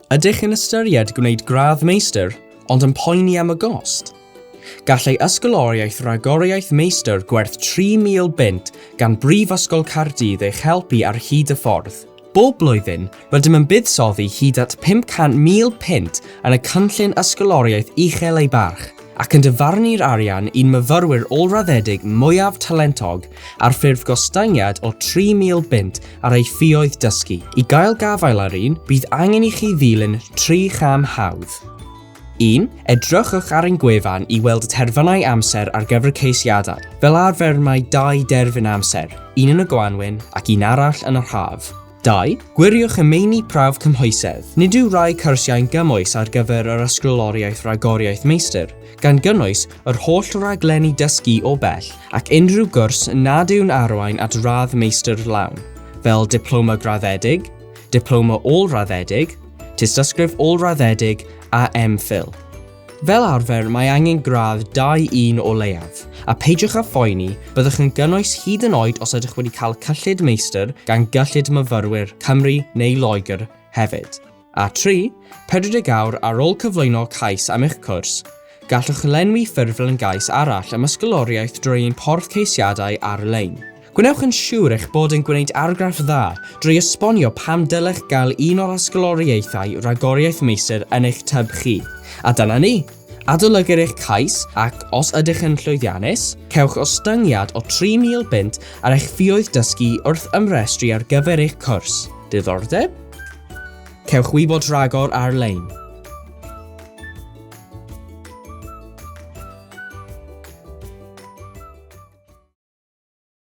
Ydych yn ystyried gwneud gradd meistr, ond yn poeni am y gost? Gallai Ysgoloriaeth Rhagoriaeth Meistr gwerth 3,000 bunt gan Brifysgol Caerdydd eich helpu ar hyd y ffordd. Bob blwyddyn, rydym yn buddsoddi hyd at 500,000 punt yn y cynllun ysgoloriaeth uchel ei barch, ac yn dyfarnu'r arian i'n myfyrwyr ôl-raddedig mwyaf talentog ar ffurf gostyngiad o 3,000 bunt ar ei ffioedd dysgu. I gael gafael ar un, bydd angen i chi ddilyn 3 cham hawdd. 1. Edrychwch ar ein gwefan i weld y terfynau amser ar gyfer ceisiadau. Fel arfer mae 2 derfyn amser, un yn y gwanwyn ac un arall yn yr haf. 2. Gwiriwch y meini prawf cymhwysedd. Nid yw rai cyrsiau'n gymwys ar gyfer yr Ysgoloriaeth Rhagoriaeth Meistr, gan gynnwys yr holl raglenni dysgu o bell ac unrhyw gwrs nad yw'n arwain at radd meistr lawn, fel diploma graddedig, diploma ôl-raddedig, tystysgrif ôl-raddedig a MPhil. Fel arfer, mae angen gradd 2-1 o leiaf, a peidiwch â phoeni, byddwch yn gynnwys hyd yn oed os ydych wedi cael cyllid meistr gan gyllid myfyrwyr Cymru neu Loegr hefyd. A 3. 40 awr ar ôl cyflwyno cais am eich cwrs, gallwch lenwi ffurflen gais arall am ysgoloriaeth drwy ein porth ceisiadau ar-lein. Gwnewch yn siŵr eich bod yn gwneud argraff dda drwy esbonio pam dylech gael un o'r Ysgoloriaethau Rhagoriaeth Meistr yn eich tyb chi. A dyna ni! Adolygu'r eich cais ac, os ydych yn llwyddiannus, cewch ostyngiad o 3,000 bunt ar eich ffioedd dysgu wrth ymrestru ar gyfer eich cwrs. Diddordeb? Cewch wybod rhagor ar-lein.